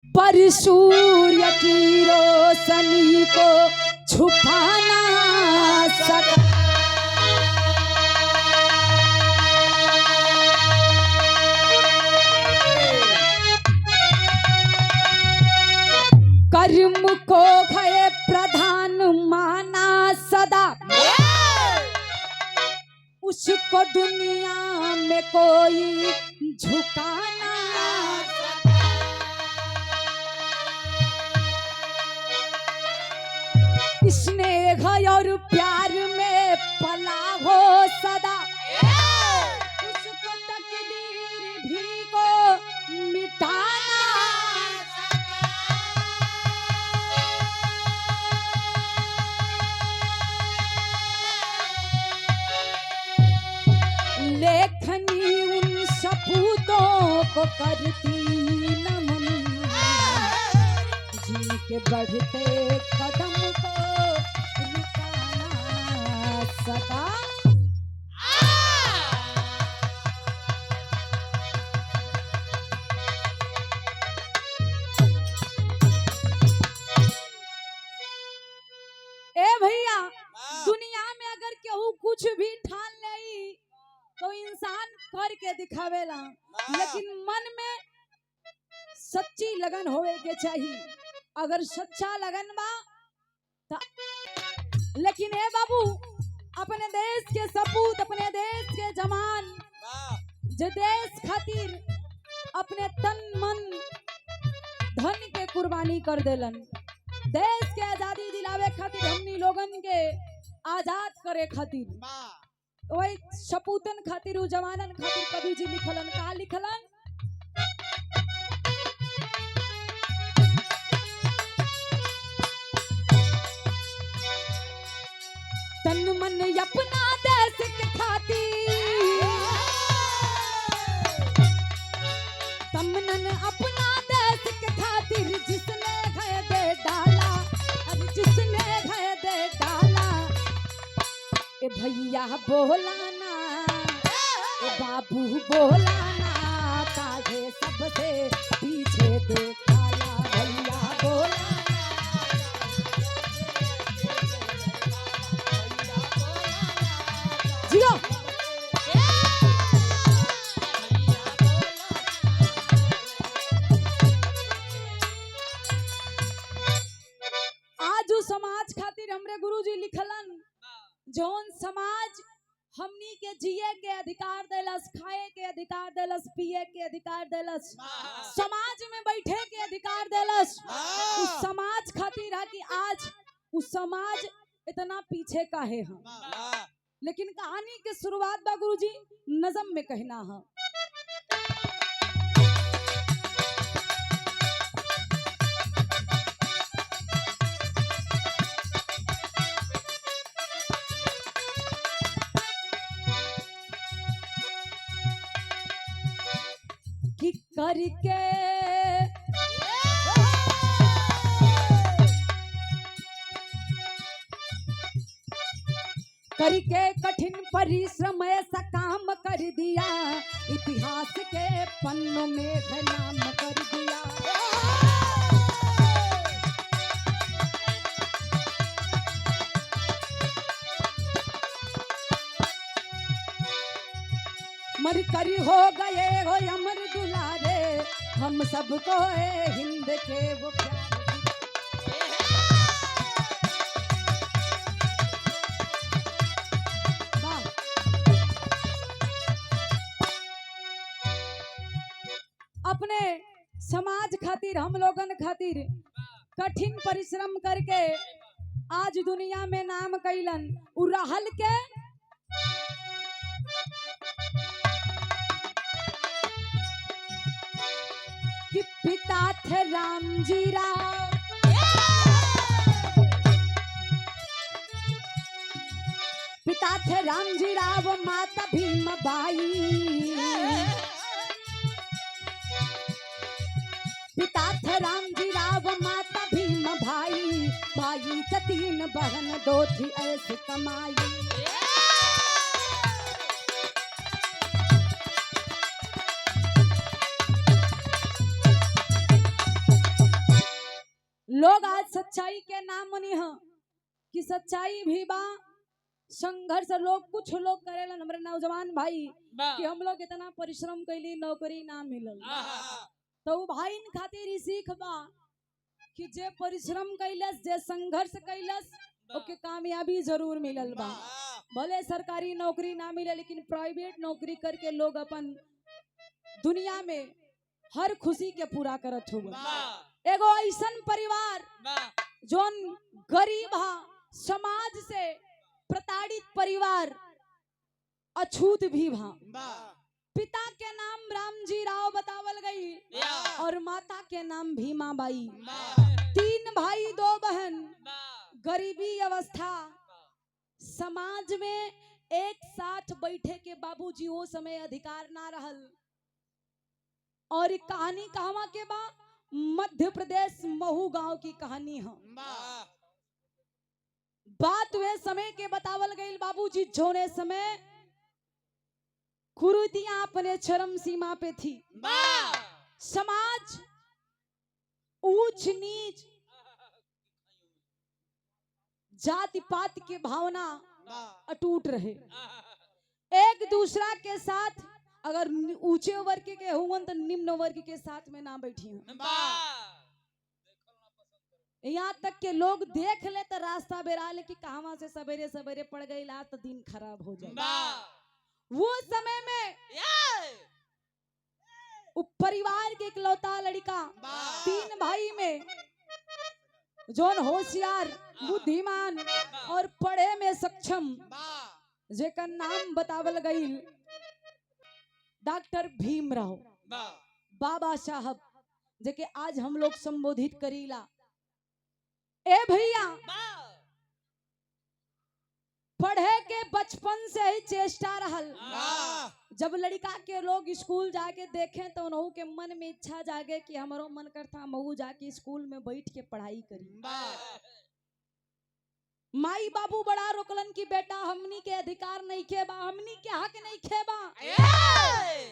पर सूर्य की रोशनी को छुपा ना सका। कर्म को है प्रधान माना सदा, उसको दुनिया में कोई झुकाना। स्नेह और प्यार में पला हो सदा, उसको तकदीर भी को मिटाना। लेखनी उन सपूतों को करती नमन, जिनके बढ़ते कदम को रुकाना सदा। ए भैया, दुनिया में अगर केहू कुछ भी ठान ले तो इंसान करके दिखावेला, लेकिन मन में सच्ची लगन होवे के चाहिए। अगर सच्चा लगन बा ता... लेकिन ए बाबू, अपने देश के सपूत, अपने देश के जवान, जो देश खातिर अपने तन मन धन के कुर्बानी कर देलन, देश के आजादी दिलावे खातिर, हमनी लोगन के आजाद करे खातिर, वही सपूतन खातिर, उ जवानन खातिर कवि जी लिखलन। का लिखलन? तन मन अपना देश के खातिर, तमनन अपना देश के खातिर, जिसने है दे डाला, अब जिसने है दे डाला। ए भैया बोलाना, ए बाबू बोलाना, काहे सबसे पीछे देखाला। भैया बोलाना, जियो। आज समाज खातिर हमरे गुरुजी लिखलन, जौन समाज हमनी के जिए के अधिकार देलस, खाए के अधिकार देलस, पिए के अधिकार देलस, समाज में बैठे के अधिकार देलस, उस समाज खातिर है कि आज उस समाज इतना पीछे काहे है। लेकिन कहानी के शुरुआत बा गुरुजी नज़म में कहना है। कि करके करके कठिन परिश्रम ऐसा काम कर दिया, इतिहास के पन्नों में नाम कर दिया। मर कर हो गए हो अमर दुलारे, हम सबको हिंद के वो प्यार। अपने समाज खातिर, हम लोगन खातिर कठिन परिश्रम करके आज दुनिया में नाम कैलन। उ रहल के कि पिता थे रामजी राव, पिता थे रामजी राव, माता भीमबाई। पिता थे रामजी राव, माता भीमबाई, भाई तीन बहन में दो थी ऐसी कमाई। लोग आज सच्चाई के नाम मनी है कि सच्चाई भी बा, संघर्ष लोग कुछ लोग करेलन। हमारे नौजवान भाई कि हम लोग इतना परिश्रम कैली नौकरी ना मिलल, तो भाई इन खातिर ही सीख बा कि जे परिश्रम कैलस, जे संघर्ष कैलस, ओके कामयाबी जरूर मिलल बा। भले सरकारी नौकरी ना मिले, लेकिन प्राइवेट नौकरी करके लोग अपन दुनिया में हर खुशी के पूरा करत हुए। एगो ऐसन परिवार जोन गरीब हा, समाज से प्रताड़ित परिवार, अछूत भी भा। पिता के नाम रामजी राव बतावल गई और माता के नाम भीमा बाई। 3 भाई 2 बहन, गरीबी अवस्था, समाज में एक साथ बैठे के बाबूजी वो समय अधिकार ना रहल। और कहानी कहवा के बा, मध्य प्रदेश महू गांव की कहानी है। बात वे समय के बतावल गई। बाबूजी जोने समय कुरीतियां अपने चरम सीमा पे थी, समाज ऊंच नीच, जाति पात की भावना अटूट रहे। एक दूसरा के साथ अगर ऊंचे वर्ग के हुआ तो निम्न वर्ग के साथ में ना बैठी हूँ। यहाँ तक के लोग देख ले तो रास्ता बेरा ले कि कहां से सवेरे सवेरे पड़ गई ला तो दिन खराब हो जाए। वो समय में परिवार के इकलौता लड़का, 3 भाई में जोन होशियार, बुद्धिमान और पढ़े में सक्षम, जेकर नाम बतावल गई डॉक्टर भीमराव बाबा साहब, जेके आज हम लोग संबोधित करीला। ए भैया, पढ़े के बचपन से ही चेष्टा रहल। जब लड़का के लोग स्कूल जाके देखें तो उन्हों के मन में इच्छा जागे कि हमारो मन करता महू जाके स्कूल में बैठ के पढ़ाई करी। माई बाबू बड़ा रोकलन कि बेटा हमनी के अधिकार नहीं खेबा, हमनी के हक नहीं खेबा।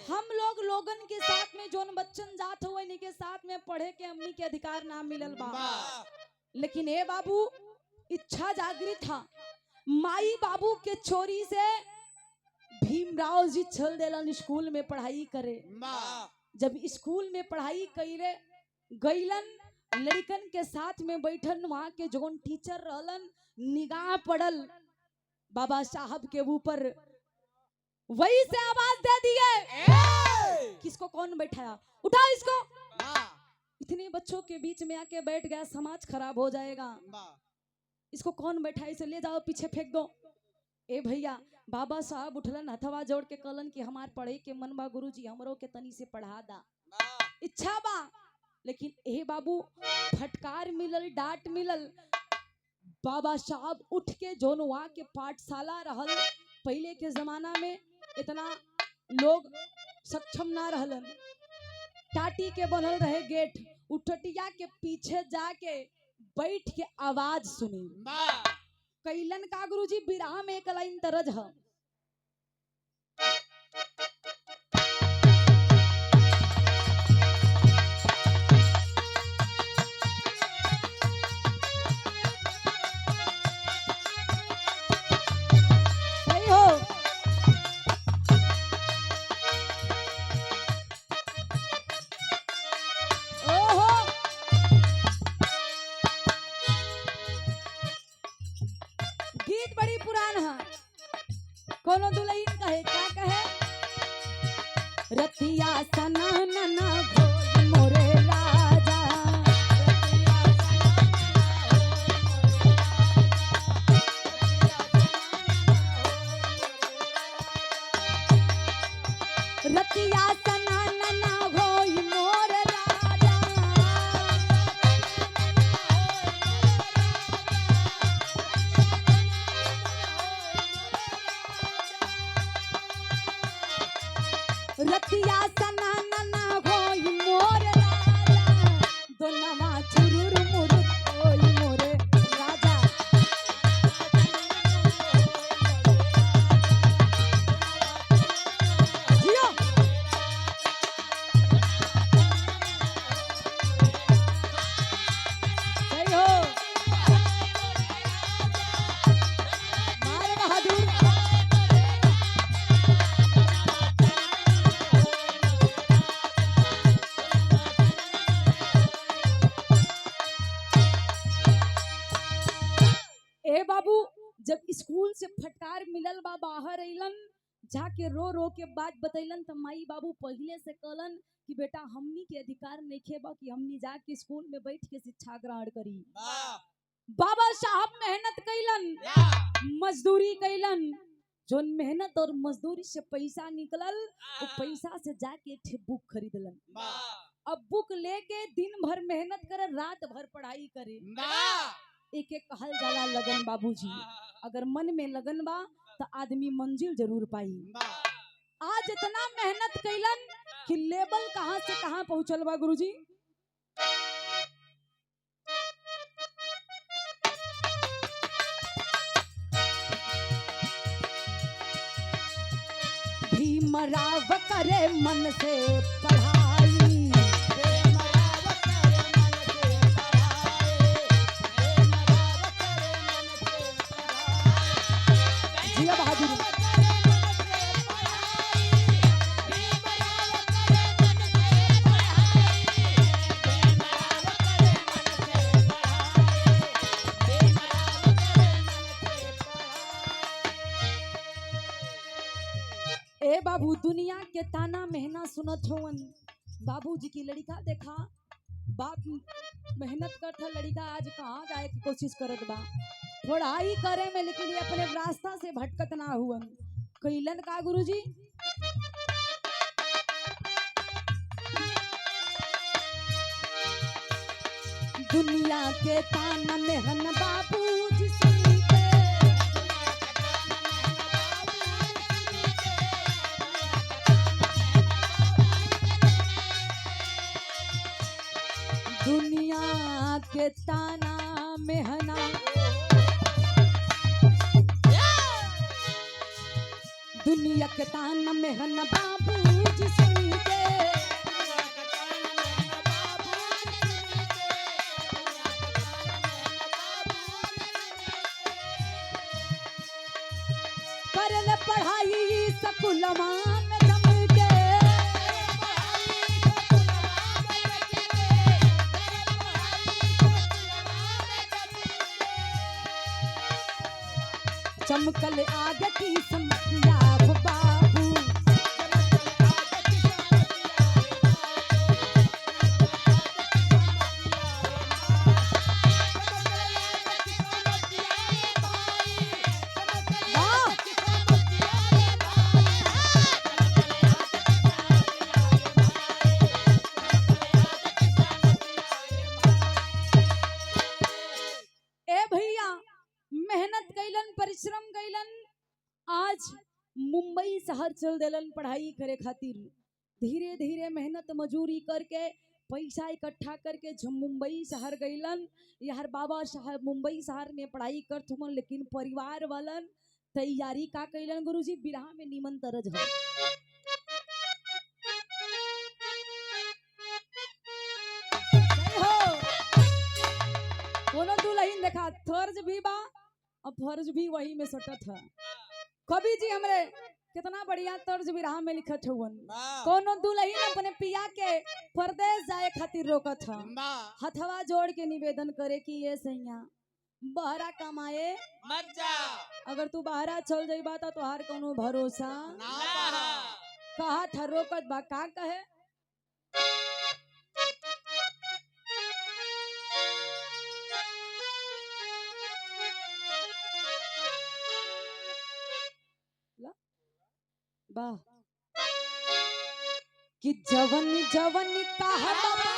हम लोग लोगन के साथ में जोन बच्चन जात हुए इन्हीं के साथ में पढ़े के हमनी के अधिकार ना मिलल बा। लेकिन ए बाबू इच्छा जागृत था। माई बाबू के चोरी से भीमराव जी चल देलन स्कूल में पढ़ाई करे। जब स्कूल में पढ़ाई करे गईलन, लड़कन के साथ में बैठन, वहां के जोन टीचर रहलन, निगाह पड़ल बाबा साहब के ऊपर, वही से आवाज दे दिए, किसको कौन बैठाया, उठा इसको। इतने बच्चों के बीच में आके बैठ गया, समाज खराब हो जाएगा। इसको कौन बैठा, इसे ले जाओ पीछे फेंक दो। ए भैया, बाबा साहब उठलन, हथवा जोड़ के कहलन कि हमार पढ़े के मन बा गुरुजी, हमरो के तनी से पढ़ा दा, इच्छा बा। लेकिन ए बाबू फटकार मिलल, डांट मिलल। बाबा साहब उठ के जोन वहाँ के पाठशाला रहल, पहले के जमाना में इतना लोग सक्षम ना रहलन, टाटी के बनल रहे गेट, उठटिया के पीछे जाके बैठ के आवाज सुनी। कैलन का गुरुजी, बिरहा में एक लाइन तरज है, कोनो दुल्हन कहे, क्या कहे, रतिया सना नना भोज मोरे राजा, रतिया सना नना भोज मोरे राजा, रतिया सना नना होई मोर राजा, दोनवा चुरुर मुरुर होई मोरे राजा। जब स्कूल से फटकार मिलल बा बाहर अइलन, जाके रो रो के बात बतैलन त माई बाबू पहले से कहलन कि बेटा हमनी के अधिकार नहीं बा कि हमनी जाके स्कूल में बैठ के शिक्षा ग्रहण करी। बाबा साहब मेहनत कैलन, मजदूरी कैलन, जोन मेहनत और मजदूरी से पैसा निकलल वो पैसा से जाके एक बुक खरीदलन। अब बुक लेके दिन भर मेहनत करे, रात भर पढ़ाई करे। एक एक कहल जाला लगन बाबूजी, अगर मन में लगन बा तो आदमी मंजिल जरूर पाई। आज इतना मेहनत कैलन कि लेवल कहां से कहां पहुंचल बा गुरुजी। भीमराव करे मन से पढ़ाई, जिया बहादुर। ए बाबू दुनिया के ताना मेहनत सुनत होवन। बाबूजी की लड़का देखा, बाप मेहनत करता, लड़का आज कहाँ जाए की कोशिश करत बा, पढ़ाई करे में, लेकिन ये अपने रास्ता से भटकत ना हुवन। कैलन का गुरुजी, दुनिया के ताना मेहन बाबूजी सुन के, दुनिया के ताना मेहना, दुनिया के ताना मेहना बाबूजी सुन के, करल पढ़ाई स्कूलवा में जम के, चमकल आगे की समस्या बाबू, ए भैया मेहनत कैलन, परिश्रम कैलन, आज मुंबई शहर चल देलन पढ़ाई करे खातिर। धीरे धीरे मेहनत मजूरी करके पैसा इकट्ठा करके जब मुंबई शहर गईलन, यार बाबा साहब मुंबई शहर में पढ़ाई करत हुन, लेकिन परिवार वालन तैयारी का कैलन गुरुजी, बिरहा में नीमन तरज हो। कोनो दुल्हन देखा फर्ज भी बा और फर्ज भी वही में सटत है। कवि जी हमरे कितना बढ़िया तर्ज बिरहा में लिखत हुवन, कोनो दुल्हन अपने पिया के परदेश जाए खातिर रोकत है, हथवा जोड़ के निवेदन करे कि ये सैया बहरा कमाए मत जा, अगर तू बहरा चल जाइबा तो तोहार कोनो भरोसा ना, कहा था रोकत बा का कहे, वाह कि जवन जवन कहबा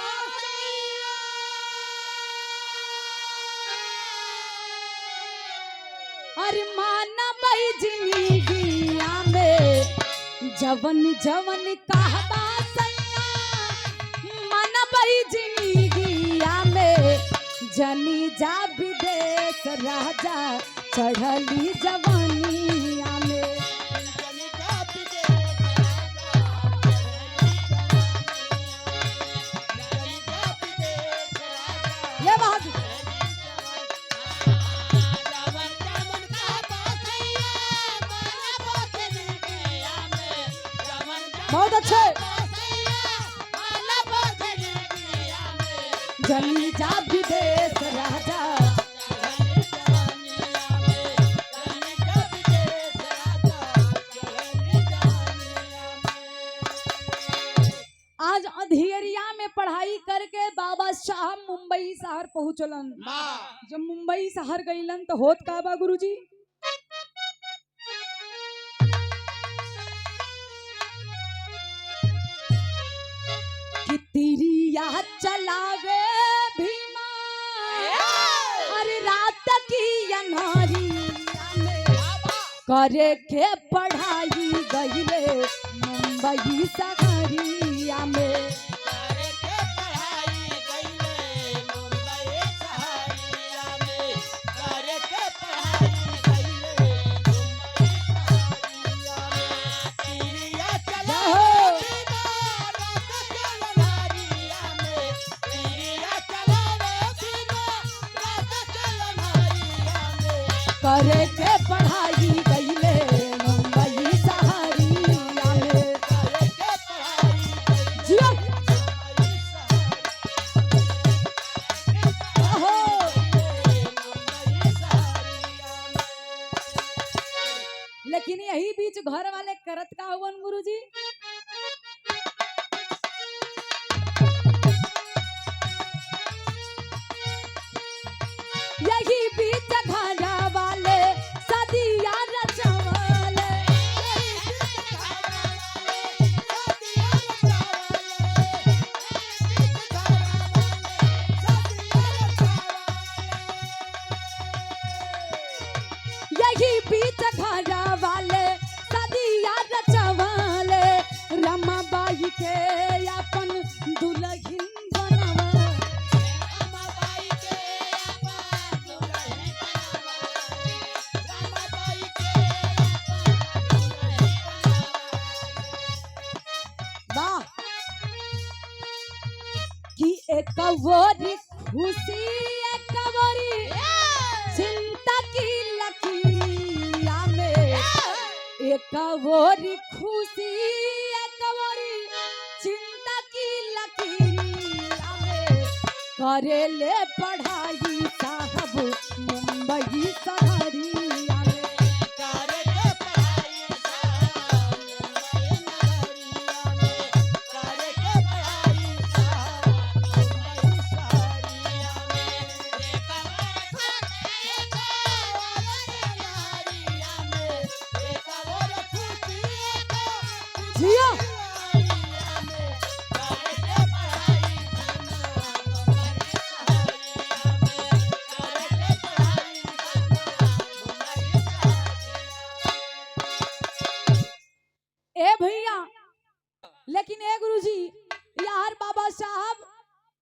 अरे माना बई जिंदगिया में, जवन जवन कहबा सैया माना बई जिंदगिया में, जनी जा विदेश राजा चढ़ली जवानिया में, बहुत अच्छे, जनी जा विदेश राजा मुंबई शहर पहुंचलन। जब मुंबई शहर गईलन तो होत का बा गुरुजी, कि तिरिया चलावे भीमा अरे रात की अन्हारिया में करे के पढ़ाई गईले मुंबई शहरिया में। करे के पढ़ाई गईले मुंबई शहरिया में। जियो आहो। लेकिन यही बीच घर वाले करत का हुवन गुरुजी, यही बीच घर वाले सदिया रचवाले। यही बीच घर वाले सदिया रचवाले, रमाबाई के अपन दुल्हन बनवा। कि एक वोरी खुशी एक वोरी चिंता की लकीरिया में, एक वोरी खुशी एक वोरी चिंता की लकीरिया में करे ले पढ़ाई साहब मुंबई शहरिया में। जियो ए भैया, लेकिन ए गुरुजी यार बाबा साहब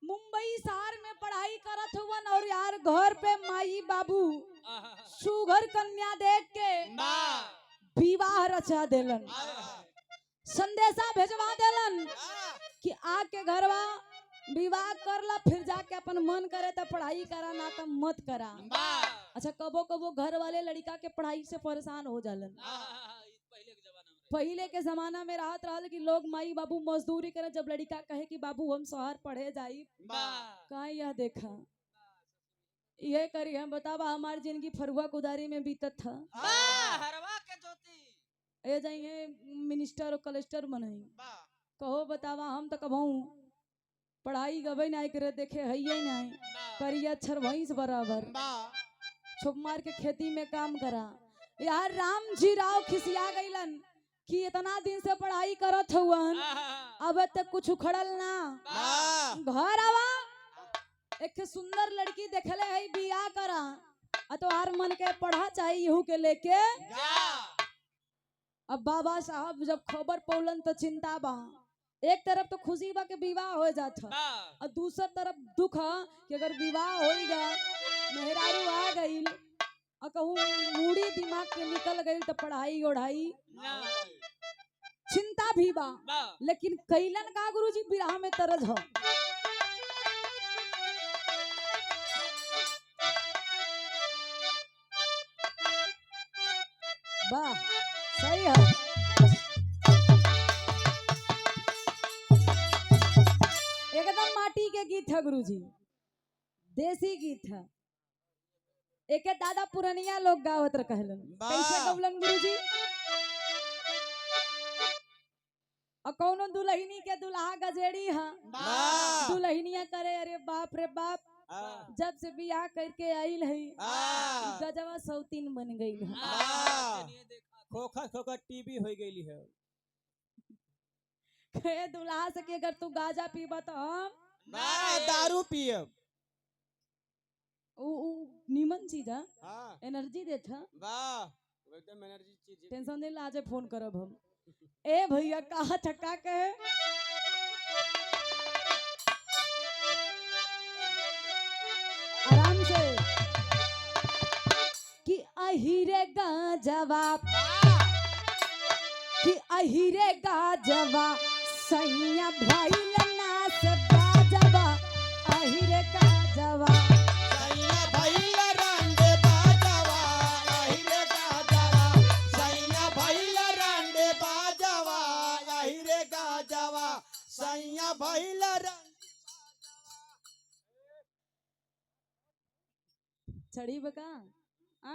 मुंबई शहर में पढ़ाई करत हुवन और यार घर पे माई बाबू सुघर कन्या देख के विवाह रचा देलन, संदेशा भेजवा देलन कि आके घरवा विवाह करला, फिर जाके अपन मन करे तो पढ़ाई करा ना तो मत करा। अच्छा कबो कबो घर वाले लड़का के पढ़ाई से परेशान हो जालन। पहले के जमाना में राहत रहल कि लोग माई बाबू मजदूरी करे, जब लड़का कहे कि बाबू हम शहर पढ़े जाई कहाँ यह देखा ये करी हम बतावा हमारी जिंदगी फरुआ कुदारी में बीतत था। ए जाइए मिनिस्टर और कलेक्टर बनाई कहो बतावा, हम तो कबहू पढ़ाई गवे नहीं करे देखे है ही नहीं, करिए अक्षर भैंस बराबर छुप मार के खेती में काम करा। यार राम जी राव खिसिया गईलन कि इतना दिन से पढ़ाई करत हुवन अब तक कुछ उखड़ल ना। घर आवा एक सुंदर लड़की देखले है बियाह करा, तो मन के पढ़ा चाहिए यहू के लेके। अब बाबा साहब जब खबर पौलन तो चिंता बा, एक तरफ तो खुशी बा के विवाह हो जाता और दूसर तरफ दुख कि अगर विवाह होइगा मेहरारू आ गई और कहूँ मूड़ी दिमाग के निकल गई तो पढ़ाई ओढ़ाई चिंता भी बा। लेकिन कैलन का गुरुजी बिरहा में तरज हो। वाह सही है। एकदम माटी के गीत है गुरुजी, देसी गीत है। एक दादा पुरनिया लोग गावत कहलन, कैसे गवलन गुरुजी? और कौनो दुल्हनी के दुल्हा गजेड़ी है, दुल्हनिया करे अरे बाप रे बाप जब से बियाह करके आइल है गजवा सौतीन बन गई है। खोखा खोखा टीवी हो गई है। कहे दुल्हा से कि अगर तू गाजा पीबा तो हम दारू पियब। नीमन चीज है, एनर्जी देत है। वाह एकदम एनर्जी चीज। टेंशन नहीं ला, आज फोन करब हम। ए भैया कहा थका के आराम से कि अहिरे गाजवा कि अहिरे गाजवा सैया भइल नास बाजवा अहिरे गाजवा सैया भइल रंडे बाजवा अहिरे गाजवा सैया भइल रंडे बाजवा अहिरे गाजवा सैया भइल छड़ी बका आ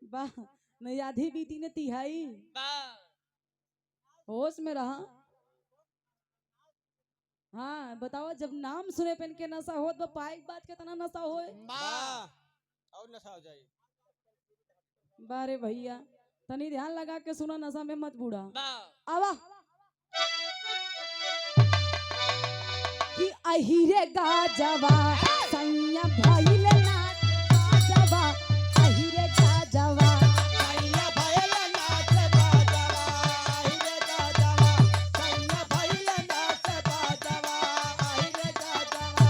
वाह नहीं आधी बीती ने तिहाई होश में रहा। हाँ बताओ जब नाम सुने पेन के नशा हो तो पाइक बात के तना नशा होए और नशा हो जाए। बारे भैया तनी ध्यान लगा के सुना, नशा में मत बूढ़ा। आवा कि अहिरे गाजवा सैया भइल नाच बाजवा अहिरे गाजवा सैया भइल नाच बाजवा अहिरे गाजवा सैया भइल नाच बाजवा अहिरे गाजवा।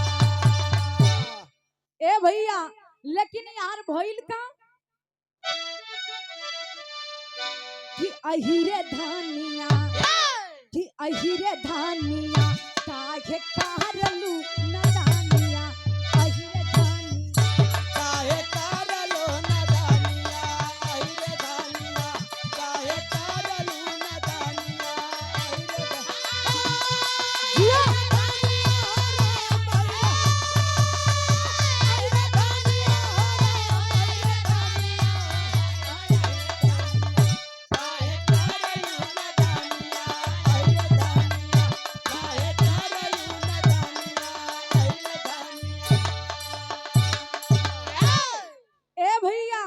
ए भैया लेकिन यार भइल का कि अहिरे धानिया कि अहिरे धानिया काहे कारलू नदानिया अहिरे धानिया काहे कारलो नदानिया अहिरे धानिया काहे कारलो नदानिया अहिरे जिया ए भैया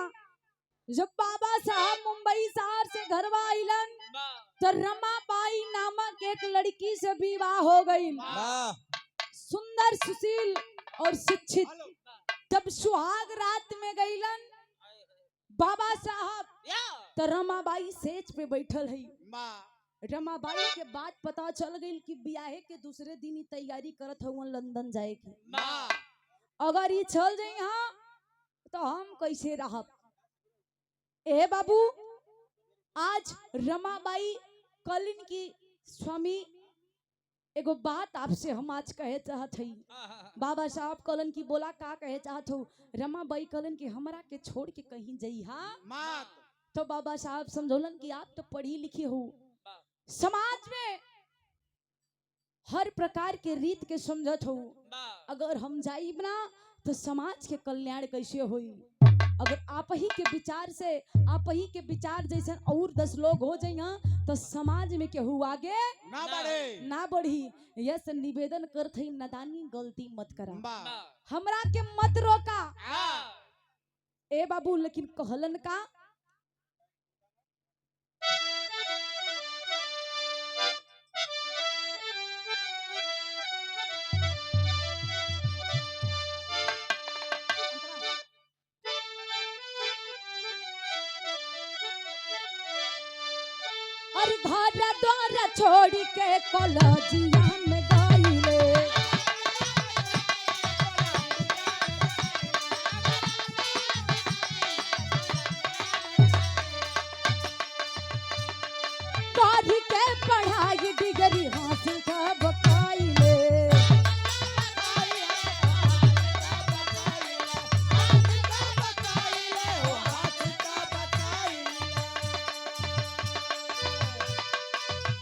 जब बाबा साहब मुंबई शहर से घरवा आइलन तो रमाबाई नामक एक लड़की से विवाह हो गई। सुंदर सुशील और शिक्षित। जब सुहाग रात में गईलन बाबा साहब तो रमाबाई सेज पे बैठल है। रमाबाई के बाद पता चल गई कि ब्याहे के दूसरे दिन ही तैयारी करत हुआ लंदन जाए की। अगर ये चल जाई हाँ तो हम कैसे रहब। ए बाबू आज रमाबाई कलिन की स्वामी एगो बात आपसे हम आज कहे चाहत हई। बाबा साहब कलन की बोला का कहे चाहत हो। रमाबाई कलन की हमरा के छोड़ के कहीं जाई हाँ तो बाबा साहब समझौलन कि आप तो पढ़ी लिखी हो, समाज में हर प्रकार के रीत के समझत हो। अगर हम जाइब ना तो समाज के कल्याण कैसे होई। अगर आप ही के विचार से आप ही के विचार जैसे और 10 लोग हो जाइए तो समाज में केहू आगे ना बढ़ी। यस निवेदन करत हई नादानी गलती मत करा, हमरा के मत रोका। ए बाबू लेकिन कहलन का और घर द्वार छोड़ के कॉलेजिया में गईले। पढ़ के पढ़ाई डिग्री हासिल कब कईले।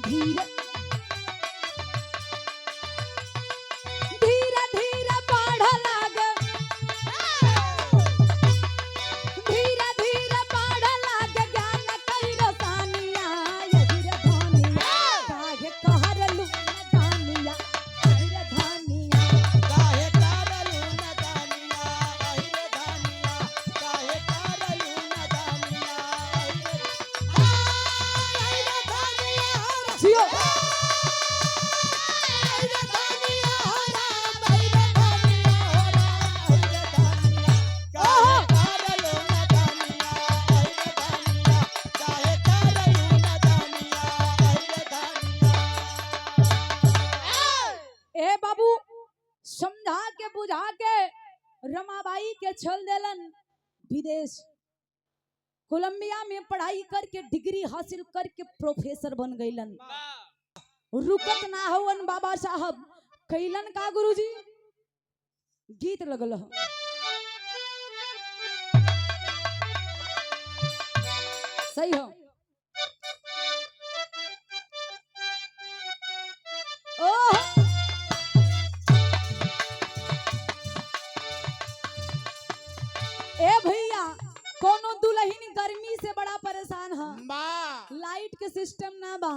धीरे धीरे धीरे पढ़ लाग, धीरे धीरे पढ़ लाग ज्ञान कई रसानिया यही रे धानिया काहे कहरलू धानिया यही रे धानिया पढ़ाई के चल देलन विदेश। कोलंबिया में पढ़ाई करके डिग्री हासिल करके प्रोफेसर बन गईलन। रुकत ना होवन बाबा साहब, कैलन का गुरुजी, गीत लगल ह। सही हो। ओह ए भैया, कोनो दुल्हन गर्मी से बड़ा परेशान है। लाइट के सिस्टम ना बा,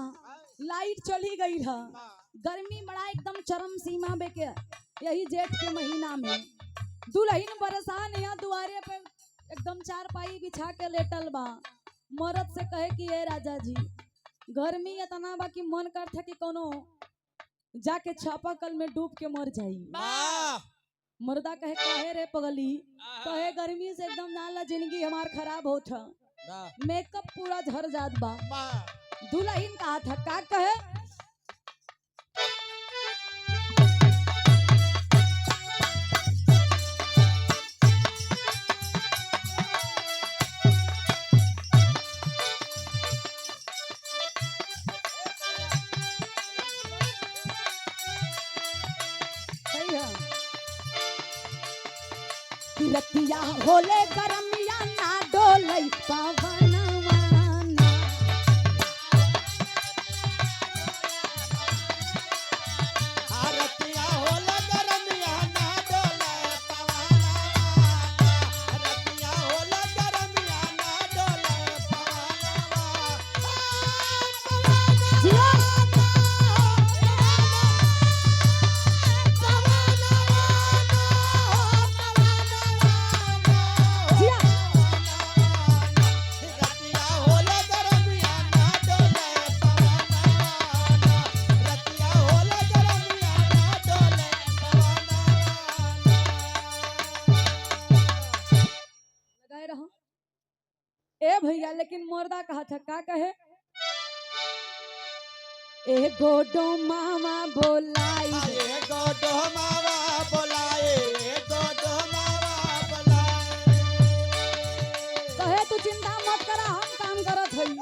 लाइट चली गई है। गर्मी बड़ा एकदम चरम सीमा पे के, यही जेठ के महीना में दुल्हन परेशान है। दुआरे पे एकदम चारपाई बिछा के लेटल बा। मर्द से कहे कि ए राजा जी, गर्मी इतना बा कि मन करता कि कोनो जाके चापाकल में डूब के मर जाई। मर्दा कहे काहे रे पगली, कहे गर्मी से एकदम नाला जिंदगी हमार खराब होत है, मेकअप पूरा झड़ जात बा। दुल्हन कहा था का कहे, रतिया होले गरमिया ना डोलै पवनवा ना। रतिया होले गरमिया ना डोलै पवनवा ना। रतिया होले गरमिया ना डोलै पवनवा। ए भैया, लेकिन मर्दा कहा था का कहे, ए गोडो मामा बोलाई, ए गोडो मामा बोलाए, ए गोडो मामा बोलाए। कहे तू चिंता मत करा, हम काम करत हई।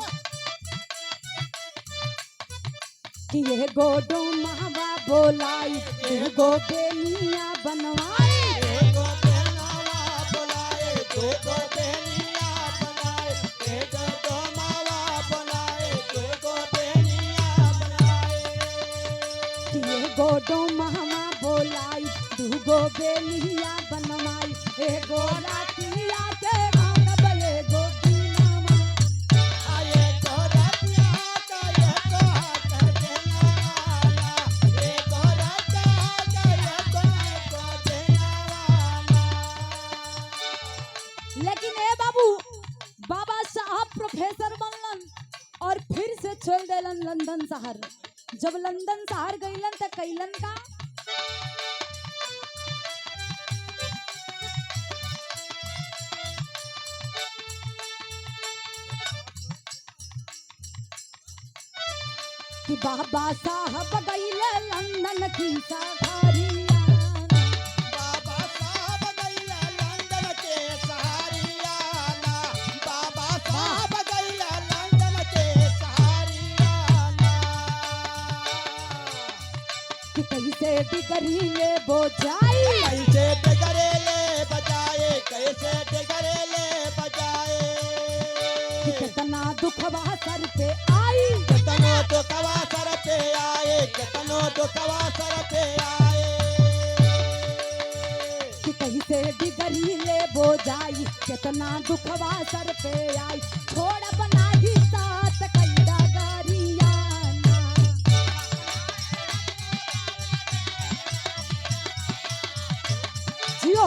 कि ये गोडो मामा बोलाई, ए गो बेनिया बनवाई। एगो बेनवा बोलाए, दूगो बेनिया बनाए। एगो मावा बनाए, दूगो बेनिया बनाए। कि ये गोडो मामा बोलाई, दूगो बेनिया बनवाई। ए गो रातिया के गाँव एगो बीनामा। आये तो रतिया का एगो हाथ देनावाला। एगो रतिया का एगो देनावाला। लेकिन ए बाबू, बाबा साहब प्रोफेसर बनलन और फिर से चल देलन लंदन शहर। जब लंदन शहर गईलन त कैलन का, कि बाबा साहब गईले लंदन की सफारिया। बाबा साहब गइला लंदन के सहारियाना। बाबा साहब गइला लंदन के सहारियाना। कि कैसे डिगरी ले बोझाई, कैसे डगरेले बजाए, कैसे डगरेले बजाए। कि कितना दुखवा सर पे आई। कितनो दुखवा सर पे आए, कितनो दुखवा सर पे आए। कि कैसे डिगरी ले बोझाई, कितना दुखवा सर पे आई। छोड़ बना ही साथ कैदा गारियाना। जियो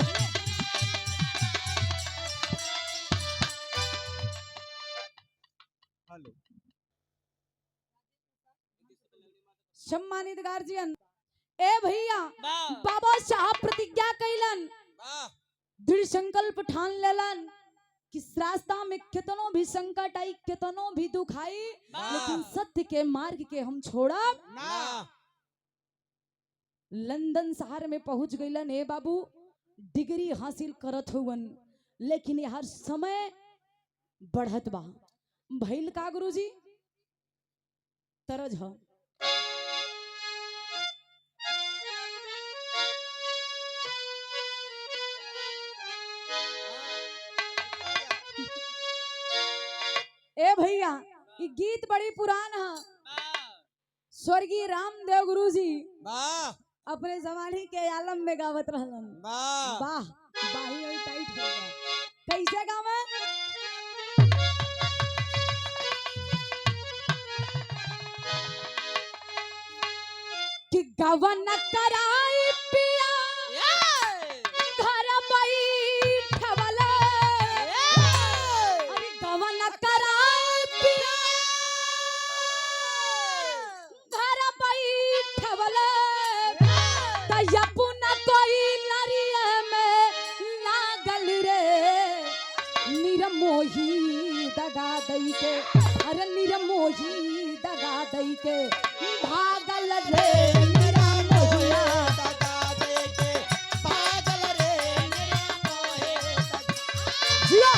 सम्मानित गार्जियन। ए भैया, बाबा साहब प्रतिज्ञा कैलन, दृढ़ संकल्प ठान लेलन कि रास्ता में कितनो भी संकट आई, कितनो भी दुख आई, लेकिन सत्य के मार्ग के हम छोड़ब ना। लंदन शहर में पहुंच गईलन। ए बाबू, डिग्री हासिल करत हुवन, लेकिन ये हर समय बढ़त बा। भइल का गुरुजी? तरज ह ए भैया, ये गीत बड़ी पुरान है। स्वर्गीय रामदेव गुरुजी वाह अपने जमाने के आलम में गावत रहलन। वाह वाह, बाही और टाइट हो गया। कैसे गावे? कि गवन कराई पिया घर बैठवले, अरे गवन कराई पिया घर बैठवले, तयपुन कोई लरिए में लागल रे, निरमोही दगा दई के, अरे निरमोही दगा दई के भागल रे निरमोहिया। दगा दे के पागल रे निरमोहे जिया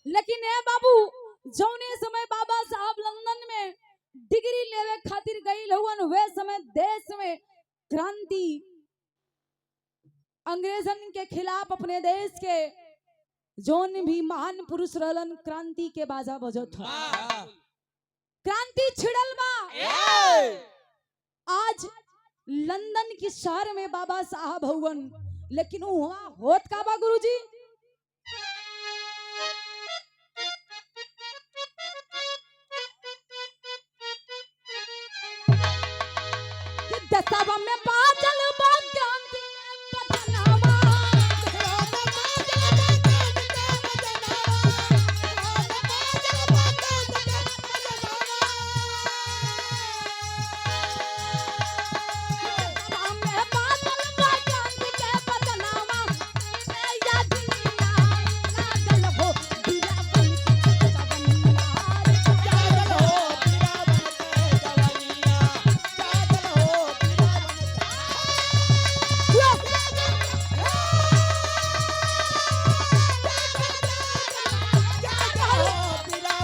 लेकिन ए बाबू, जौने समय बाबा साहब लंदन में डिग्री लेवे खातिर गई हुवन, वे समय देश में क्रांति, अंग्रेजन के खिलाफ अपने देश के जोन भी महान पुरुष रहलन, क्रांति के बाजा बजत था। क्रांति छिड़ल बा। आज लंदन की शहर में बाबा साहब हुवन, लेकिन वहाँ होत का बा गुरुजी? दसवा में बादल बा क्रांति के बदनामा, दसवा में बादल बा क्रांति के बदनामा, या दुनिया लागल हो दिया बन के जवनियार, जागल हो पीरा बन के जवनिया, जागल हो पीरा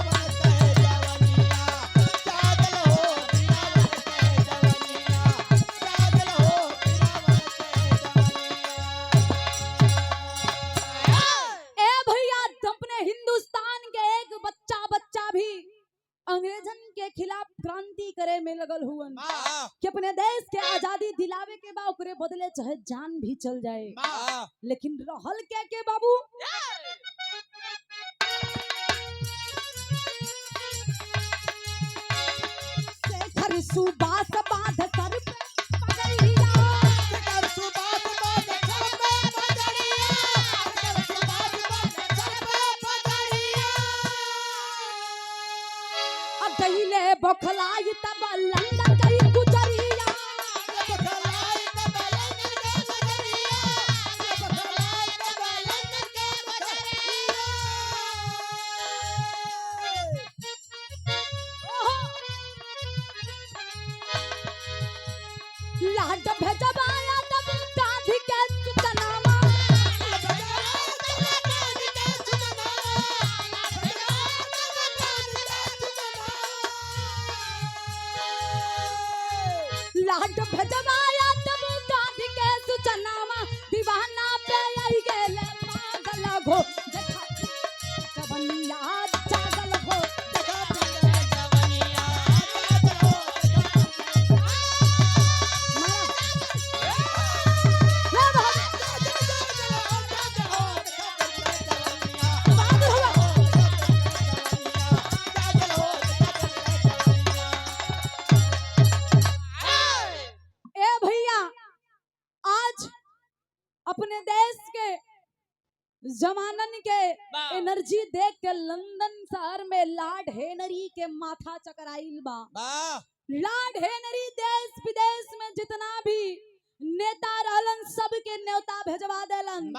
ए भैया, अपने हिंदुस्तान के एक बच्चा भी अंग्रेजन के खिलाफ क्रांति करे में लगल हुवन, कि अपने देश के आजादी दिलावे के बा, ओकरे बदले चाहे जान भी चल जाए। लेकिन रहल के बाबू? शेखर सुबास बांध सर पे पगड़िया, गईले बौखलाई तब लंदन गई गुजरिया, लाड भेजवाया तब गांधी के सुतनामा, लाड भेजवाया तब गांधी के सुतनामा, दीवाना पे आई गेले पागल हो, देखा जवनिया जागल हो, ए भैया, आज अपने देश के जमानन के एनर्जी देख के लंदन शहर में लॉर्ड हेनरी के माथा चकराइल बा। लॉर्ड हेनरी देश विदेश में जितना भी नेता रहलन सबके न्योता भेजवा देलन।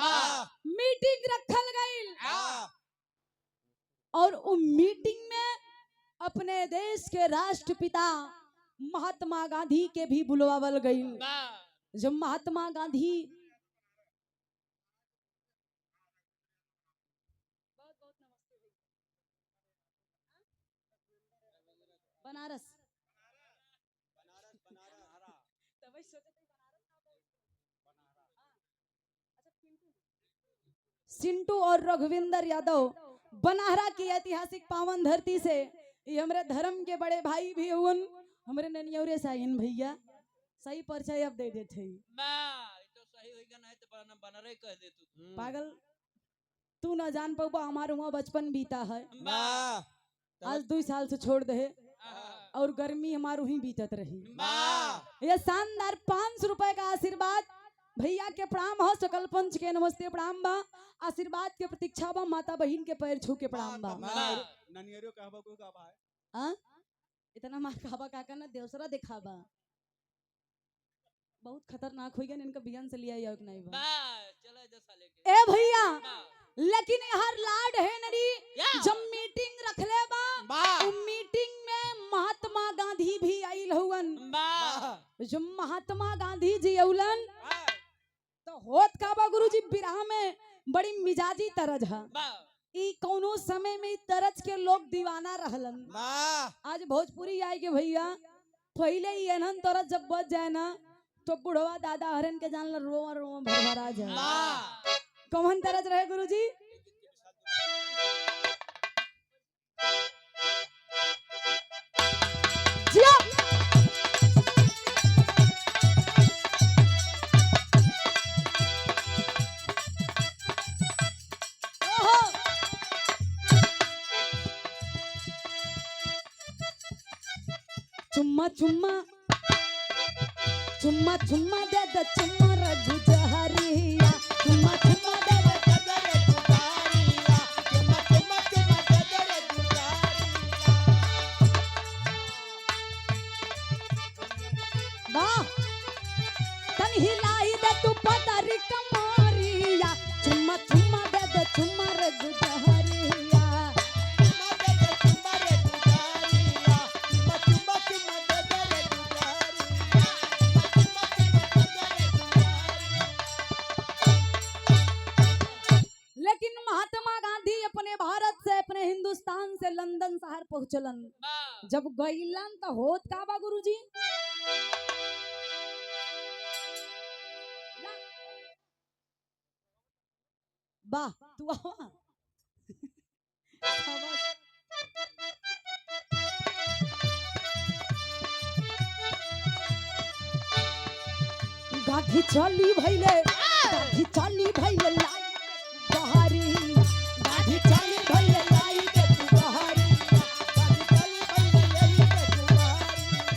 मीटिंग रखल गई और उस मीटिंग में अपने देश के राष्ट्रपिता महात्मा गांधी के भी बुलवावल गई। जब महात्मा गांधी बनारस सिंटू और रघुविंदर यादव बनाहरा की ऐतिहासिक पावन धरती से ये हमारे धर्म के बड़े भाई भी हुन, हमारे ननियौरे साइन भैया सही परिचय अब दे देते तो सही होगा नहीं तो बनारे कह दे तू पागल तू ना जान पाऊबा हमारे वहाँ बचपन बीता है। आज 2 साल से छोड़ दे और गर्मी हमारे वहीं बीतत रही। ये शानदार 500 रुपए का आशीर्वाद भैया के प्रणाम हो, सकल पंच के नमस्ते प्रणाम बा, आशीर्वाद के प्रतीक्षा बा, माता बहन के पैर छू के प्रणाम बा। ननियरो कहबा को का बा हां इतना मार कहबा काका ना देवसरा दिखाबा बहुत खतरनाक होई गन इनका बियान से लिया या नहीं बा चला जैसा लेके ए भैया। लेकिन हर लॉर्ड हेनरी जब मीटिंग रखले बा उ मीटिंग में महात्मा गांधी भी आइल हुवन। जब महात्मा गांधी जी औलन तो होत का बा गुरुजी बिरहा में बड़ी मिजाजी तरज है। ई कौनो समय में तरज के लोग दीवाना रहलन। आज भोजपुरी आए के भैया पहले ही एनहन तरज जब बच जाए ना तो बुढ़वा दादा हरन के जान रोवा रोवा भरभरा जाए। कौन तरज रहे गुरुजी? चुम्मा चुम्मा चुम्मा चुम्मा दे दे चुम्मा रघु जहरिया चुम्मा चुम्मा दे दे जदरे गुजारिया चुम्मा चुम्मा चुम्मा जदरे गुजारिया वाह तन हिलाई दे तू पतरी कमरिया चुम्मा चुम्मा दे दे चुम्मा रघु जहरिया चुम्मा दे दे चुम्मा रे गुजारिया चुम्मा चुम्मा चुम्मा जदरे गुजारिया चुम्मा चुम्मा जदरे गुजारिया। लेकिन महात्मा गांधी अपने भारत से अपने हिंदुस्तान से लंदन शहर पहुंचलन। जब गईलन तो होत का बा गुरुजी? वाह तू आवा गाठी चली भइले लाई बहारी गाठी चली भइले लाई के तू बहारी चली चली बल्ले के गुजारिया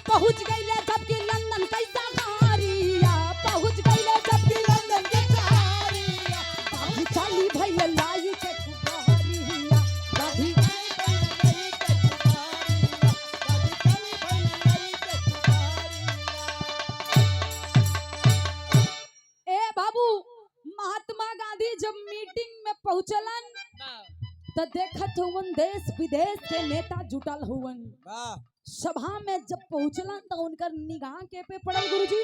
पहुंच गईले जबकि लंदन कैसा हारिया पहुंच गईले जबकि लंदन के गुजारिया गाठी चली भइले लाई के तू बहारिया गाठी ए बाबू महात्मा गांधी जब मीटिंग में पहुंचलन तो देखत हुवन देश विदेश के नेता जुटल हुवन। सभा में जब पहुंचलन तो उनकर निगाह के पे पड़ल गुरुजी?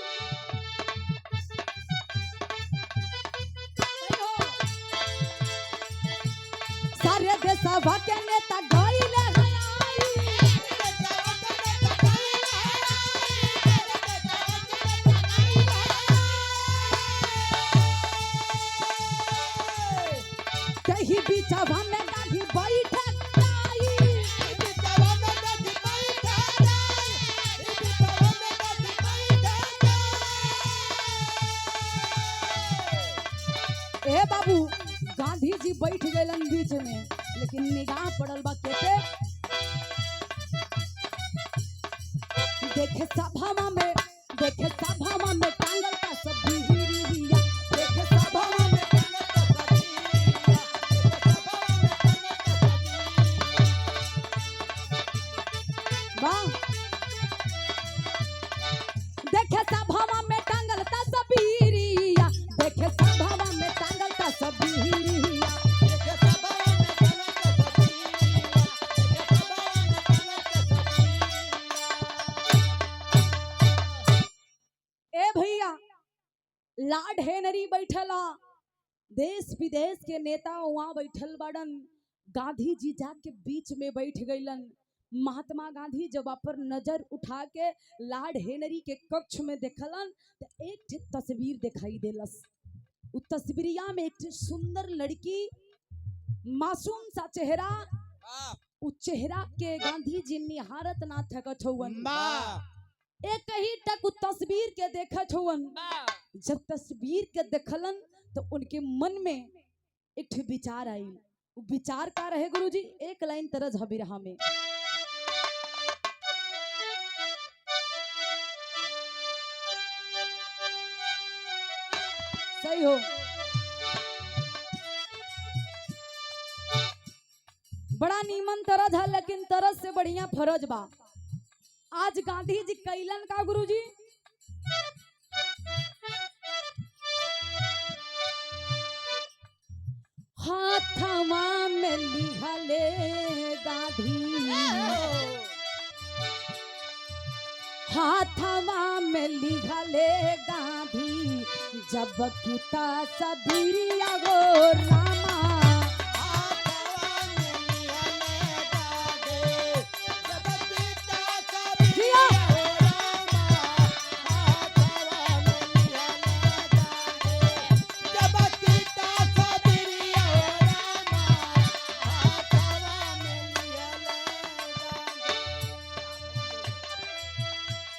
सारे देशवा के नेता गइले कहीं बीचवा में गांधी बैठे ए बाबू गांधी जी बैठ गए बीच में लेकिन निगाह पड़ल बा के पे देखे सभा में टांगल का सब हिरिया देखे सभा में लार्ड हेनरी बैठला, देश विदेश के नेता वहां बैठल बाड़न। गांधी जी जाके बीच में बैठ गईलन। महात्मा गांधी जब पर नजर उठा के लार्ड हेनरी के कक्ष में देखलन तो एक ठे तस्वीर दिखाई देलस। उ तस्वीरिया में एक ठे सुंदर लड़की, मासूम सा चेहरा, उ चेहरा के गांधी जी निहारत ना थकत हवन। एक ही टक उ तस्वीर के देखत हवन। जब तस्वीर के देखलन तो उनके मन में एक ठे विचार आई। उ विचार का रहे गुरुजी? एक लाइन तरज हबिरहा में। सही हो, बड़ा नीमन तरज है, लेकिन तरज से बढ़िया फरज बा। आज गांधी जी कैलन का गुरुजी? हाथवा में लिहले गांधी, हाथवा में लिहले गांधी, जब किता सबरिया गो रामा।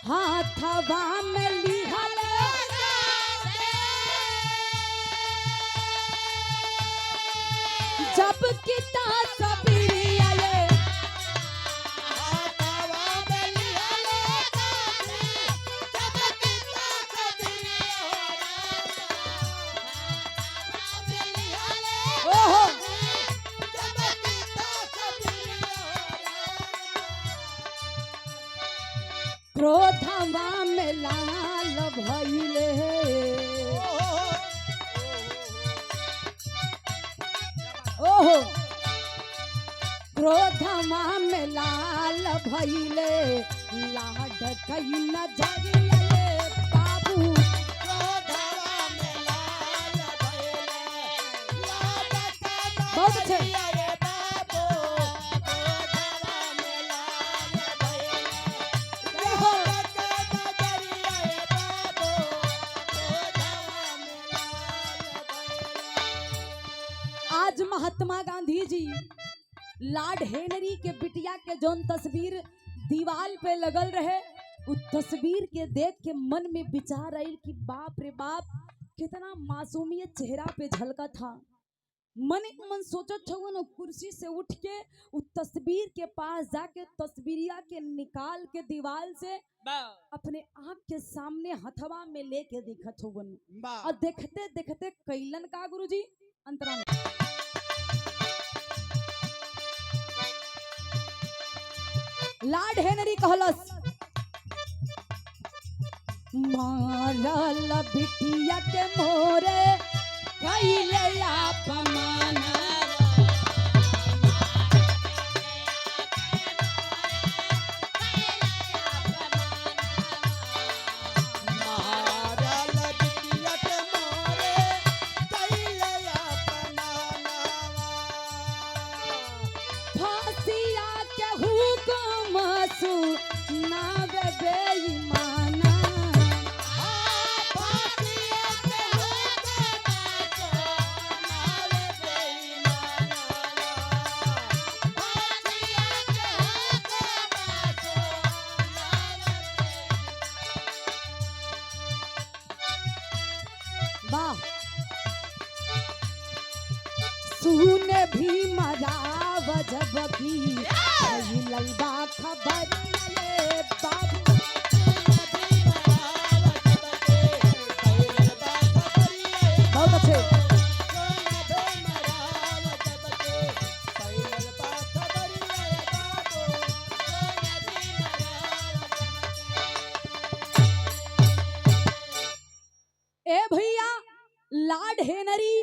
हाथवा में लिहले जब किता सबरिया ये, ओहो क्रोधवा में लाल भइले, ओहो क्रोधवा में लाल भइले, लाड कई नजरिया ये बाबू। बहुत अच्छे। आज महात्मा गांधी जी लॉर्ड हेनरी के बिटिया के जौन तस्वीर दीवार पे लगल रहे, उस तस्वीर के देख के मन में विचार आई कि बाप रे बाप, कितना मासूमियत चेहरा पे झलका था। मन एक मन सोचत हवन, कुर्सी से उठ के उस तस्वीर के पास जाके तस्वीरिया के निकाल के दीवार से अपने आँख के सामने हथवा में लेके दिखत हवन। और देखते देखते कैलन का गुरुजी? अंतरा में लॉर्ड हेनरी कहलस, मारल बिटिया के मोरे कैले अपमान। फांसिया के हुक्म सुनावे बेईमाना। वाह, सुने भी मजाव जब की ललबा खबर ये बाबू। बहुत अच्छे। ए भैया, लॉर्ड हेनरी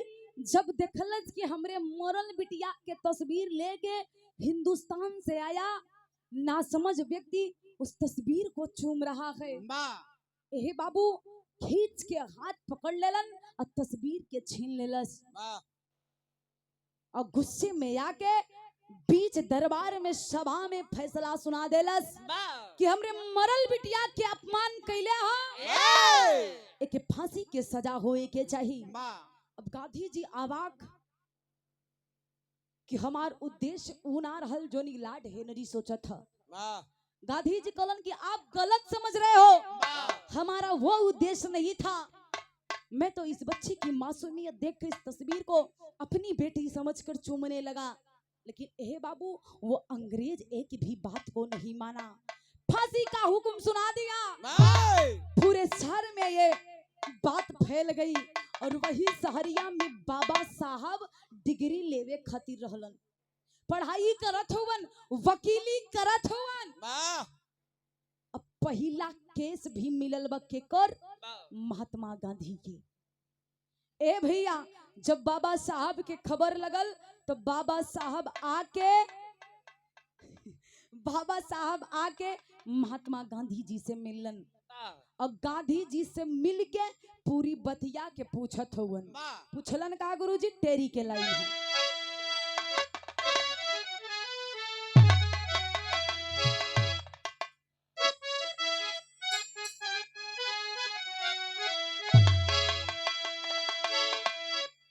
जब देखलस कि हमरे मरल बिटिया के तस्वीर लेके हिंदुस्तान से आया, नासमझ व्यक्ति उस तस्वीर को चूम रहा है। ए बाबू, खींच के हाथ पकड़ लेलन और तस्वीर के छीन लेलस वाह और गुस्से में आके बीच दरबार में सभा में फैसला सुना देलस कि हमरे मरल बिटिया के अपमान कैले हा एके फांसी के सजा होए के चाहिए। वाह अब गांधी जी अवाक कि हमार उद्देश्य ऊ ना रहल जोनी लॉर्ड हेनरी सोचत था। वाह गांधी जी कहलन कि आप गलत समझ रहे हो, वाह हमारा वो उद्देश्य नहीं था। मैं तो इस बच्ची की मासूमियत देखकर इस तस्वीर को अपनी बेटी समझकर चूमने लगा, लेकिन ए बाबू वो अंग्रेज एक भी बात को नहीं माना, फांसी का हुक्म सुना दिया। वाह पूरे शहर में ये बात फैल गई और वही सहरिया में बाबा साहब डिग्री लेवे खातिर रहलन, पढ़ाई करत होवन, वकीली करत होवन। वाह अब पहला केस भी मिलल बा केकर, महात्मा गांधी के। ए भैया जब बाबा साहब के खबर लगल तो बाबा साहब आके महात्मा गांधी जी से मिलन और गांधी जी से मिल के पूरी बतिया के पूछत होवन। पूछलन का गुरुजी तेरी के लाइन है।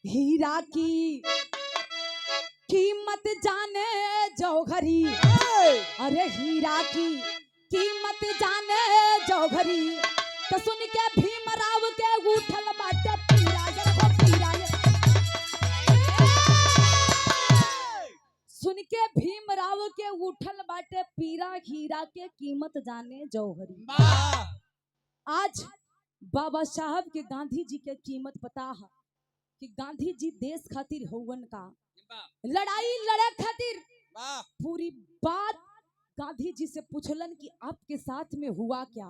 हीरा की कीमत जाने जौहरी, अरे हीरा की कीमत जाने जौहरी, तो सुन के भीमराव के उठल बाटे पीरा, जरा पीरा सुन के भीमराव के उठल बाटे पीरा, हीरा के कीमत जाने जौहरी। आज बाबा साहब के गांधी जी के कीमत पता है कि गांधी जी देश खातिर होवन का लड़ाई लड़े खातिर। पूरी बात गांधी जी से पूछलन कि आपके साथ में हुआ क्या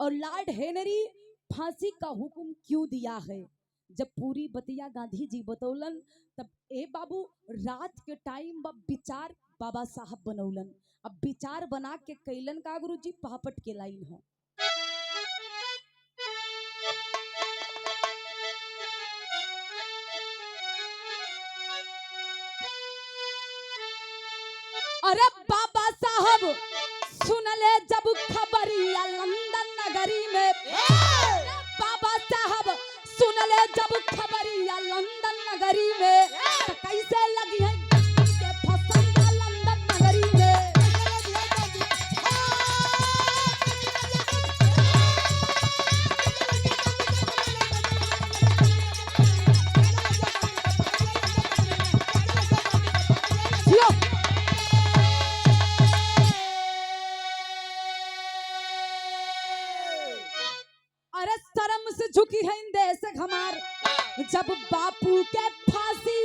और लॉर्ड हेनरी फांसी का हुक्म क्यों दिया है। जब पूरी बतिया गांधी जी बतौलन तब ए बाबू रात के टाइम विचार बाबा साहब बनौलन। अब विचार बना के कैलन का गुरुजी पापट के लाइन है। अरे बाबा साहब सुन ले जब खबरिया लंदन नगरी में, बाबा साहब सुन ले जब खबरिया लंदन नगरी में, तो कैसे लगी है के फसंदा लंदन नगरी में। झुकी है इन देश हमार जब बापू के फांसी,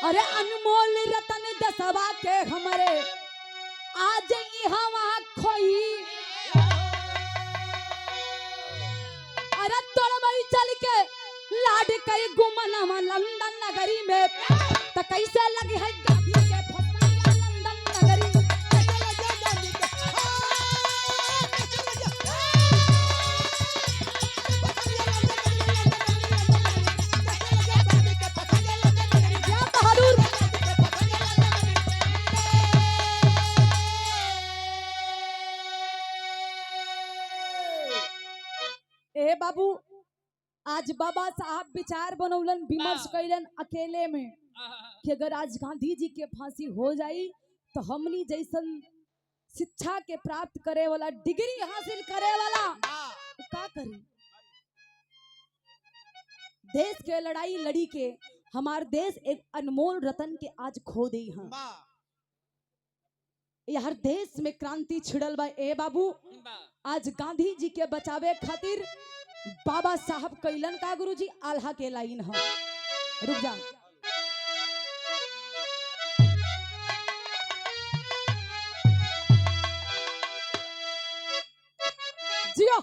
अरे अनमोल रतन दसवा के हमारे आज हवा खोई, अरे तोड़बई चल के लाड कई गुमनवा लंदन नगरी में, तो कैसे लगी है गांधी के फसंदा लंदन नगरी। ए बाबू आज बाबा साहब विचार बनौलन, विमर्श कैलन अकेले में कि अगर आज गांधी जी के फांसी हो जाई तो हमनी जैसन शिक्षा के प्राप्त करे वाला, डिग्री हासिल करे वाला का करी। देश के लड़ाई लड़ी के हमार देश एक अनमोल रतन के आज खो दी है। यार देश में क्रांति छिड़ल बा। ए बाबू आज गांधी जी के बचावे खातिर बाबा साहब कैलन का गुरुजी आल्हा के लाइन है। रुक जा जियो।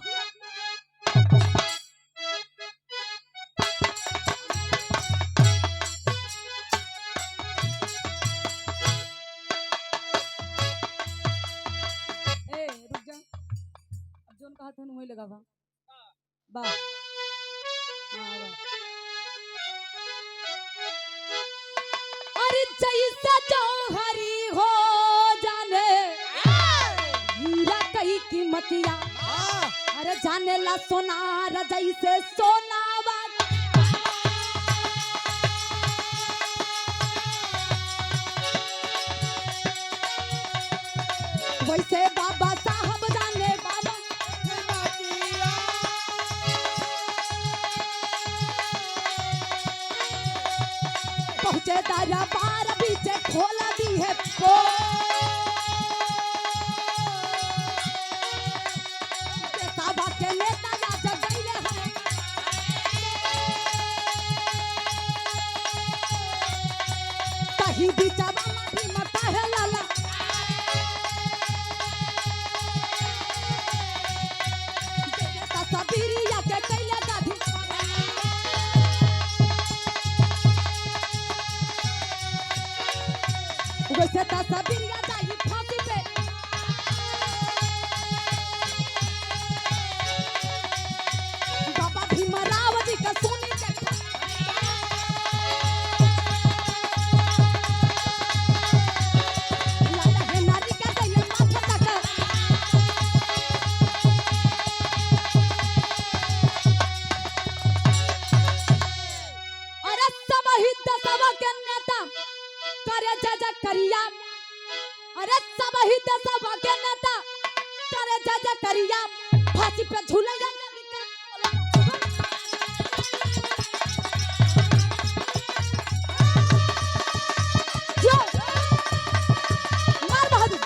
रुक जा कहा था वही लगा बा वाह हाँ, वाह। अरे जैसे जौहरी हो जाने हीरा कई कीमतिया अरे जाने ला सोनार जैसे सोनावा वैसे बाबा साहब जाने बाबा पहुंचे दारा बार पीछे खोला दी है साबा के नेता राजा गईले हैं कहीं बीचा माटी मता है लाला सबीरिया के कैले गाधी वैसे ता सबीरिया जाई फांसी पे बाबा भीमराव जी का सोनी के लाला है नारी का कैले माथा तक अरे समहित सभा के नेता करे जज करिया अरे समहित सभा के नेता करे जज करिया फांसी पे झूलेगा जो मार बहादुर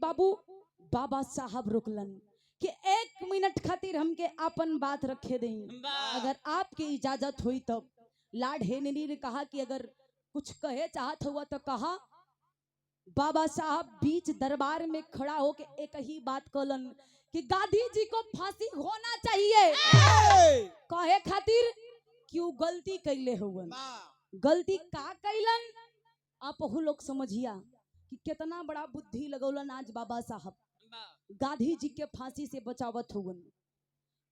बाबू बाबा साहब रुकलन कि 1 मिनट खातिर हमके अपन बात रखे दें अगर आपकी इजाजत हुई तब लाड हेनरी ने कहा कि अगर कुछ कहे चाहत हुआ तो कहा बाबा साहब बीच दरबार में खड़ा होके एक ही बात कहलन कि गांधी जी को फांसी होना चाहिए कहे खातिर क्यों गलती कैले हुवन गलती का कैलन आप वो लोग समझिया कि कितना बड़ा बुद्धि लगौलन आज बाबा साहब गांधी जी के फांसी से बचावत हुवन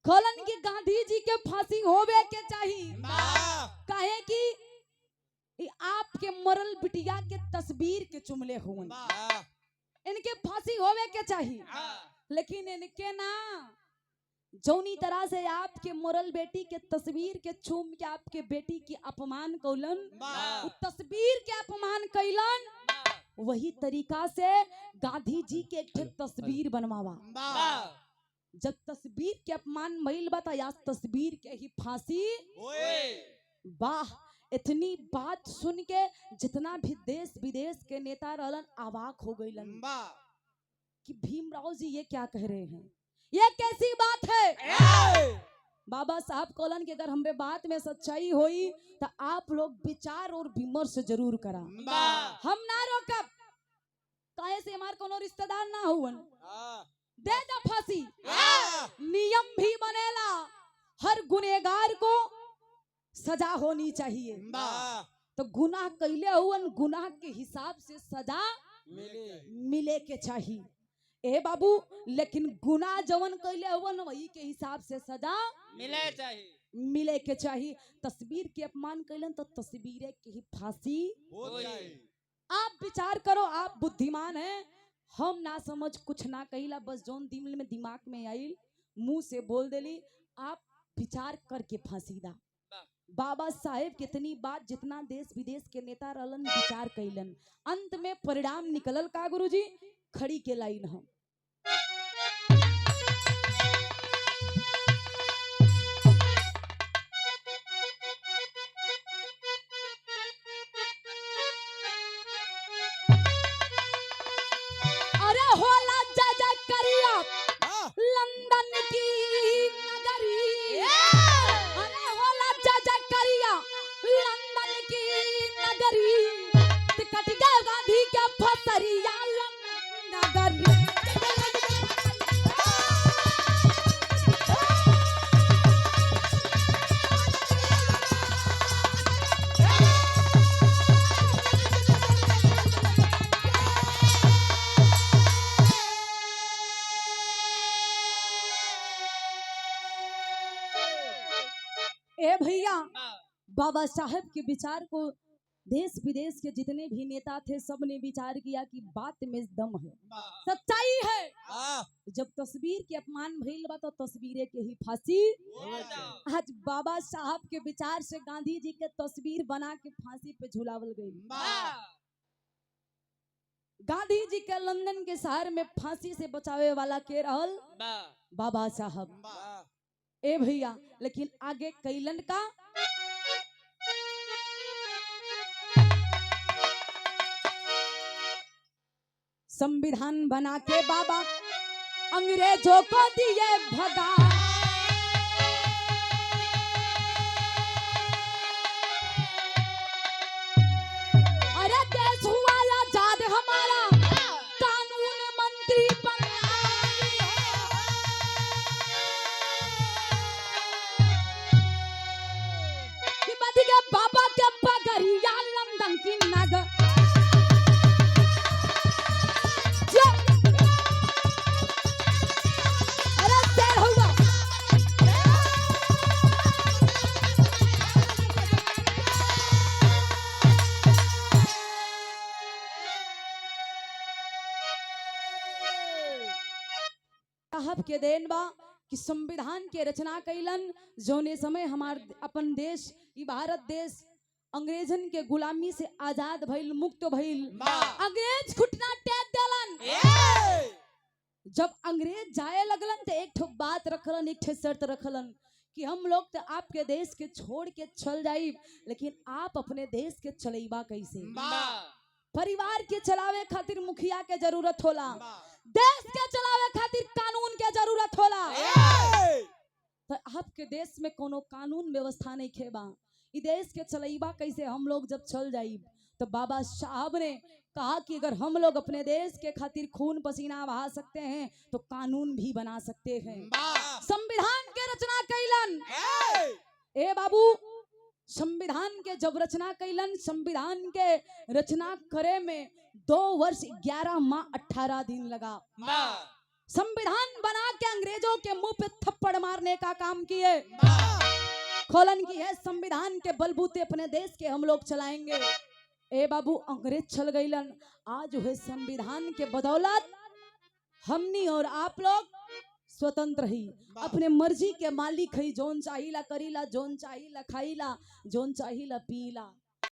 कहलन कि गांधी जी के फांसी होवे के चाहिए काहे कि आपके मरल बिटिया के तस्वीर के चुमले हुवन इनके फांसी होवे के चाहिए लेकिन इनके ना जौनी तरह से आपके मरल बेटी के तस्वीर के चूम के आपके बेटी की अपमान कौलन तस्वीर के अपमान कैलन वही तरीका से गांधी जी के एक तस्वीर बनवावा जब तस्वीर के अपमान भइल बा या तस्वीर के ही फांसी वाह इतनी बात सुन के जितना भी देश विदेश के नेता रहलन अवाक हो गईलन कि भीमराव जी ये क्या कह रहे हैं ये कैसी बात है बाबा साहब कहलन कि अगर हमरे बात में सच्चाई होई तो आप लोग विचार और विमर्श जरूर करा हम ना रोकब काहे से हमार कोनो रिश्तेदार ना हुवन दे दा फांसी नियम भी बनेला हर गुनहगार को सजा होनी चाहिए तो गुनाह कैले हुवन गुनाह के हिसाब से सजा मिले के चाहिए ए बाबू लेकिन गुनाह जवन कैले हुवन वही के हिसाब से सजा मिले के चाहिए तस्वीर के अपमान कैलन तो तस्वीर के ही फांसी हो जाए आप विचार करो आप बुद्धिमान हैं हम ना समझ कुछ ना कहिला बस जोन दिल में दिमाग में आइल मुंह से बोल देली आप विचार करके फांसी दा बाबा साहेब कितनी बात जितना देश विदेश के नेता रहलन विचार कैलन अंत में परिणाम निकलल का गुरुजी खड़ी के लाइन हम अरे होला जज करिया लंदन की नगरी अरे होला जज करिया लंदन की नगरी टिकट गांधी के फसरिया नगरी ए भैया, बाबा साहब के विचार को देश विदेश के जितने भी नेता थे सब ने विचार किया कि बात में दम है, सच्चाई है। जब तस्वीर के अपमान भइल बा तो तस्वीरे के ही फांसी। आज बाबा साहब के विचार से गांधी जी के तस्वीर बना के फांसी पे झुलावल गई। गांधी जी के लंदन के शहर में फांसी से बचावे वाला के रहल बाबा साहब। ए भैया, लेकिन आगे कैलन का संविधान बना के बाबा अंग्रेजों को दिए भगा। अरे देश हुआ आजाद हमारा, कानून मंत्री बना। कि बच गए बाबा के बगरिया लंदन की नगर। साहब के देन बा कि संविधान के रचना कैलन, जोने समय हमार अपन देश ई भारत देश अंग्रेजन के गुलामी से आजाद भइल, मुक्त भइल। अंग्रेज घुटना टेक देलन। जब अंग्रेज जाए लगलन तो एक ठो बात रखलन, एक ठो शर्त रखलन कि हम लोग तो आपके देश के छोड़ के चल जाई, लेकिन आप अपने देश के चलेबा कैसे? परिवार के चलावे खातिर मुखिया के जरूरत होला, देश के चलावे खातिर कानून के जरूरत होला। तो आपके देश में कोनो कानून व्यवस्था नहीं खेबा, ई देश के चलेबा कैसे? हम लोग जब चल जाइब तो बाबा साहब ने कहा कि अगर हम लोग अपने देश के खातिर खून पसीना बहा सकते हैं तो कानून भी बना सकते हैं। संविधान के रचना कैलन। ए बाबू, संविधान के जब रचना कैलन, संविधान के रचना करे में 2 वर्ष 11 माह 18 दिन लगा। संविधान बना के अंग्रेजों के मुंह पे थप्पड़ मारने का काम किए। खोलन की है संविधान के बलबूते अपने देश के हम लोग चलाएंगे। ए बाबू, अंग्रेज चल गईलन। आज है संविधान के बदौलत हमनी और आप लोग स्वतंत्र ही, अपने मर्जी के मालिक है। जोन चाहिला करीला, जोन चाहिला खाईला, जोन चाहिला पीला।